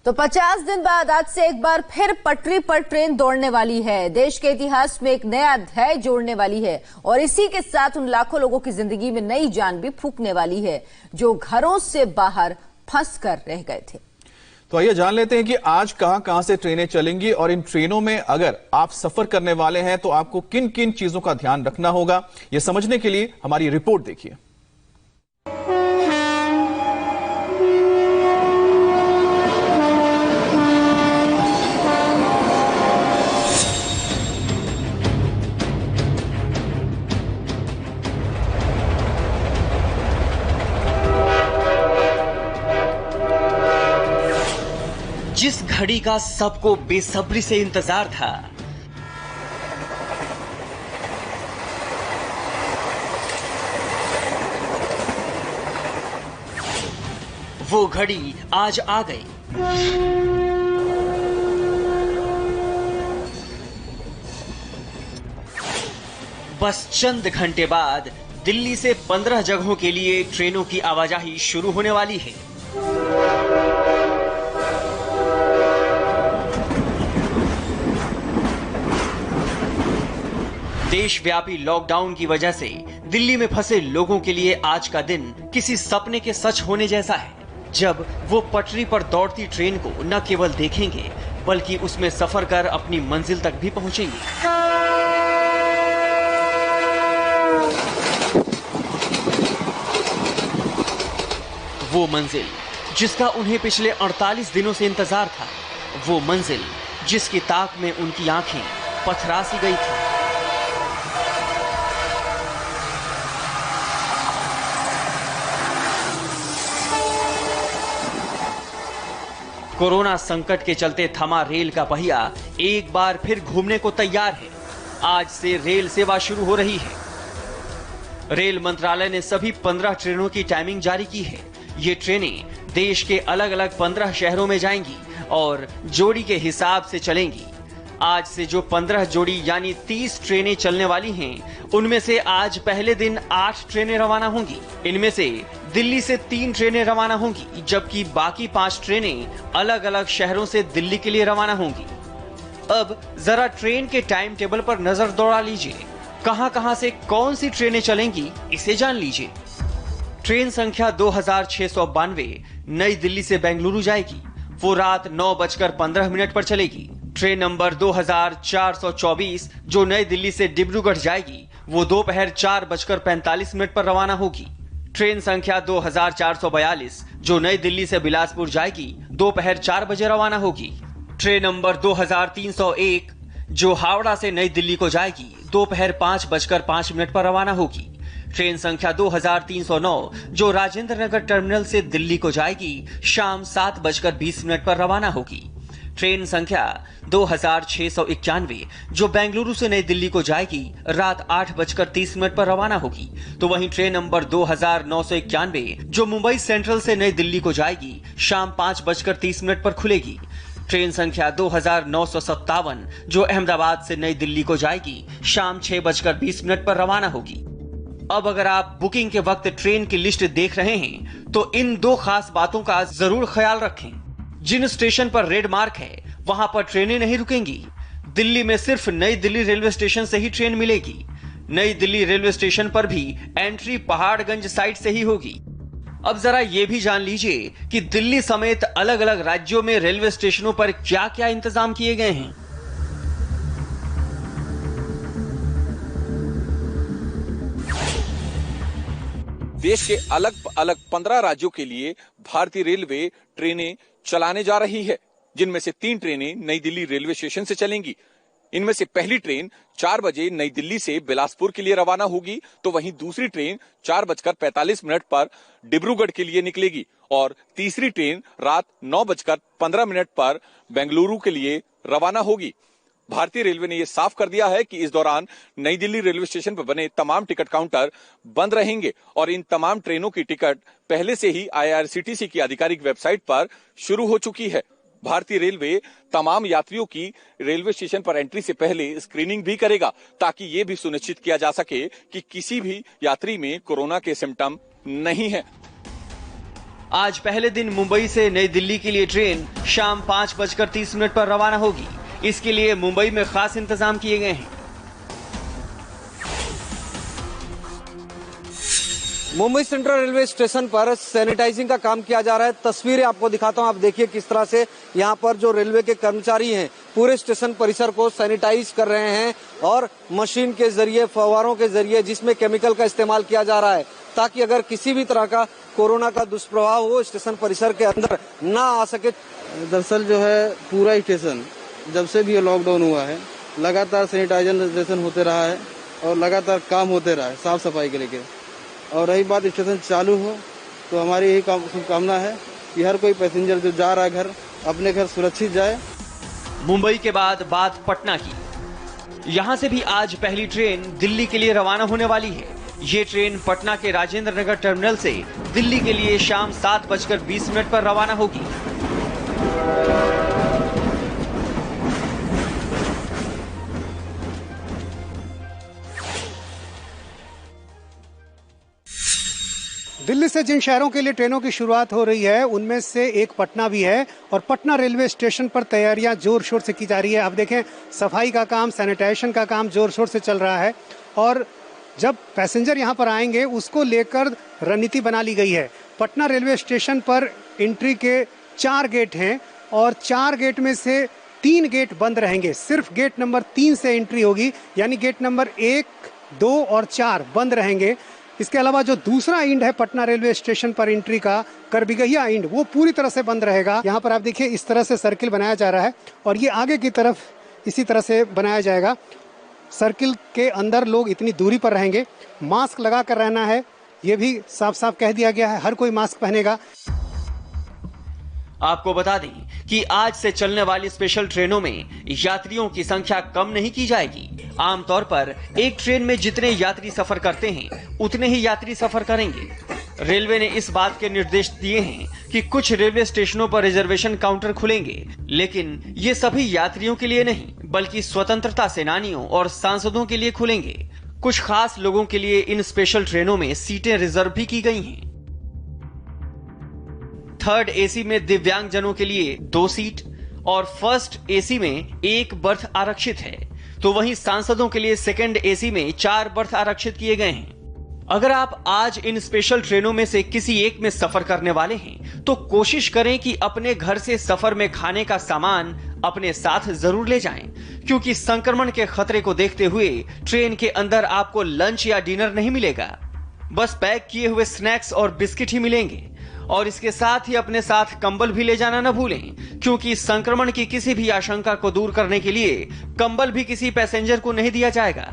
तो 50 दिन बाद आज से एक बार फिर पटरी पर ट्रेन दौड़ने वाली है। देश के इतिहास में एक नया अध्याय जोड़ने वाली है और इसी के साथ उन लाखों लोगों की जिंदगी में नई जान भी फूंकने वाली है जो घरों से बाहर फंस कर रह गए थे। तो आइए जान लेते हैं कि आज कहां से ट्रेनें चलेंगी और इन ट्रेनों में अगर आप सफर करने वाले हैं तो आपको किन किन चीजों का ध्यान रखना होगा, यह समझने के लिए हमारी रिपोर्ट देखिए। जिस घड़ी का सबको बेसब्री से इंतजार था, वो घड़ी आज आ गई। बस चंद घंटे बाद दिल्ली से 15 जगहों के लिए ट्रेनों की आवाजाही शुरू होने वाली है। देशव्यापी लॉकडाउन की वजह से दिल्ली में फंसे लोगों के लिए आज का दिन किसी सपने के सच होने जैसा है, जब वो पटरी पर दौड़ती ट्रेन को न केवल देखेंगे बल्कि उसमें सफर कर अपनी मंजिल तक भी पहुंचेंगे। वो मंजिल जिसका उन्हें पिछले 48 दिनों से इंतजार था, वो मंजिल जिसकी ताक में उनकी आंखें पथरा सी गई थी। कोरोना संकट के चलते थमा रेल का पहिया एक बार फिर घूमने को तैयार है। आज से रेल सेवा शुरू हो रही है। रेल मंत्रालय ने सभी 15 ट्रेनों की टाइमिंग जारी की है। ये ट्रेनें देश के अलग अलग 15 शहरों में जाएंगी और जोड़ी के हिसाब से चलेंगी। आज से जो 15 जोड़ी यानी 30 ट्रेनें चलने वाली हैं, उनमें से आज पहले दिन 8 ट्रेनें रवाना होंगी। इनमें से दिल्ली से 3 ट्रेनें रवाना होंगी, जबकि बाकी 5 ट्रेनें अलग अलग शहरों से दिल्ली के लिए रवाना होंगी। अब जरा ट्रेन के टाइम टेबल पर नजर दौड़ा लीजिए। कहां से कौन सी ट्रेनें चलेंगी, इसे जान लीजिए। ट्रेन संख्या 2692 नई दिल्ली से बेंगलुरु जाएगी। वो रात 9:15 पर चलेगी। ट्रेन नंबर 2424 जो नई दिल्ली से डिब्रूगढ़ जाएगी, वो दोपहर 4:45 पर रवाना होगी। ट्रेन संख्या 2442 जो नई दिल्ली से बिलासपुर जाएगी, दोपहर 4 बजे रवाना होगी। ट्रेन नंबर 2301 जो हावड़ा से नई दिल्ली को जाएगी, दोपहर 5:05 पर रवाना होगी। ट्रेन संख्या 2309 जो राजेंद्र नगर टर्मिनल से दिल्ली को जाएगी, शाम 7:20 पर रवाना होगी। ट्रेन संख्या 2691 जो बेंगलुरु से नई दिल्ली को जाएगी, रात 8:30 पर रवाना होगी। तो वहीं ट्रेन नंबर 2991 जो मुंबई सेंट्रल से नई दिल्ली को जाएगी, शाम 5:30 पर खुलेगी। ट्रेन संख्या 2957 जो अहमदाबाद से नई दिल्ली को जाएगी, शाम 6:20 पर रवाना होगी। अब अगर आप बुकिंग के वक्त ट्रेन की लिस्ट देख रहे हैं तो इन 2 खास बातों का जरूर ख्याल रखें। जिन स्टेशन पर रेड मार्क है, वहां पर ट्रेनें नहीं रुकेंगी। दिल्ली में सिर्फ नई दिल्ली रेलवे स्टेशन से ही ट्रेन मिलेगी। नई दिल्ली रेलवे स्टेशन पर भी एंट्री पहाड़गंज साइड से ही होगी। अब जरा ये भी जान लीजिए कि दिल्ली समेत अलग अलग राज्यों में रेलवे स्टेशनों पर क्या क्या इंतजाम किए गए हैं। देश के अलग अलग 15 राज्यों के लिए भारतीय रेलवे ट्रेनें चलाने जा रही है, जिनमें से 3 ट्रेनें नई दिल्ली रेलवे स्टेशन से चलेंगी। इनमें से पहली ट्रेन 4 बजे नई दिल्ली से बिलासपुर के लिए रवाना होगी, तो वहीं दूसरी ट्रेन 4:45 पर डिब्रूगढ़ के लिए निकलेगी और तीसरी ट्रेन रात 9:15 पर बेंगलुरु के लिए रवाना होगी। भारतीय रेलवे ने यह साफ कर दिया है कि इस दौरान नई दिल्ली रेलवे स्टेशन पर बने तमाम टिकट काउंटर बंद रहेंगे और इन तमाम ट्रेनों की टिकट पहले से ही IRCTC की आधिकारिक वेबसाइट पर शुरू हो चुकी है। भारतीय रेलवे तमाम यात्रियों की रेलवे स्टेशन पर एंट्री से पहले स्क्रीनिंग भी करेगा, ताकि ये भी सुनिश्चित किया जा सके कि किसी भी यात्री में कोरोना के सिम्टम नहीं है। आज पहले दिन मुंबई से नई दिल्ली के लिए ट्रेन शाम 5:30 पर रवाना होगी। इसके लिए मुंबई में खास इंतजाम किए गए हैं। मुंबई सेंट्रल रेलवे स्टेशन पर सैनिटाइजिंग का काम किया जा रहा है। तस्वीरें आपको दिखाता हूं, आप देखिए किस तरह से यहां पर जो रेलवे के कर्मचारी हैं पूरे स्टेशन परिसर को सैनिटाइज कर रहे हैं और मशीन के जरिए, फव्वारों के जरिए, जिसमें केमिकल का इस्तेमाल किया जा रहा है ताकि अगर किसी भी तरह का कोरोना का दुष्प्रभाव हो स्टेशन परिसर के अंदर ना आ सके। दरअसल जो है पूरा स्टेशन जब से भी लॉकडाउन हुआ है लगातार सैनिटाइजेशन होते रहा है और लगातार काम होते रहा है साफ सफाई के लेकर। और रही बात स्टेशन चालू हो तो हमारी यही शुभकामना है कि हर कोई पैसेंजर जो जा रहा है घर अपने घर सुरक्षित जाए। मुंबई के बाद बात पटना की। यहां से भी आज पहली ट्रेन दिल्ली के लिए रवाना होने वाली है। ये ट्रेन पटना के राजेंद्र नगर टर्मिनल से दिल्ली के लिए शाम 7:20 पर रवाना होगी। दिल्ली से जिन शहरों के लिए ट्रेनों की शुरुआत हो रही है उनमें से एक पटना भी है और पटना रेलवे स्टेशन पर तैयारियां जोर शोर से की जा रही है। आप देखें सफाई का काम, सैनिटाइजेशन का काम जोर शोर से चल रहा है और जब पैसेंजर यहां पर आएंगे उसको लेकर रणनीति बना ली गई है। पटना रेलवे स्टेशन पर एंट्री के 4 गेट हैं और 4 गेट में से 3 गेट बंद रहेंगे। सिर्फ गेट नंबर 3 से एंट्री होगी, यानी गेट नंबर 1, 2 और 4 बंद रहेंगे। इसके अलावा जो दूसरा इंड है पटना रेलवे स्टेशन पर एंट्री का, करबिगहिया इंड, वो पूरी तरह से बंद रहेगा। यहाँ पर आप देखिए इस तरह से सर्किल बनाया जा रहा है और ये आगे की तरफ इसी तरह से बनाया जाएगा। सर्किल के अंदर लोग इतनी दूरी पर रहेंगे, मास्क लगा कर रहना है, ये भी साफ साफ कह दिया गया है, हर कोई मास्क पहनेगा। आपको बता दें कि आज से चलने वाली स्पेशल ट्रेनों में यात्रियों की संख्या कम नहीं की जाएगी। आमतौर पर एक ट्रेन में जितने यात्री सफर करते हैं उतने ही यात्री सफर करेंगे। रेलवे ने इस बात के निर्देश दिए हैं कि कुछ रेलवे स्टेशनों पर रिजर्वेशन काउंटर खुलेंगे, लेकिन ये सभी यात्रियों के लिए नहीं बल्कि स्वतंत्रता सेनानियों और सांसदों के लिए खुलेंगे। कुछ खास लोगों के लिए इन स्पेशल ट्रेनों में सीटें रिजर्व भी की गई हैं। 3rd एसी में दिव्यांग जनों के लिए 2 सीट और 1st एसी में 1 बर्थ आरक्षित है, तो वहीं सांसदों के लिए 2nd एसी में 4 बर्थ आरक्षित किए गए हैं। अगर आप आज इन स्पेशल ट्रेनों में से किसी एक में सफर करने वाले हैं तो कोशिश करें कि अपने घर से सफर में खाने का सामान अपने साथ जरूर ले जाएं, क्योंकि संक्रमण के खतरे को देखते हुए ट्रेन के अंदर आपको लंच या डिनर नहीं मिलेगा, बस पैक किए हुए स्नैक्स और बिस्किट ही मिलेंगे। और इसके साथ ही अपने साथ कंबल भी ले जाना न भूलें, क्योंकि संक्रमण की किसी भी आशंका को दूर करने के लिए कंबल भी किसी पैसेंजर को नहीं दिया जाएगा।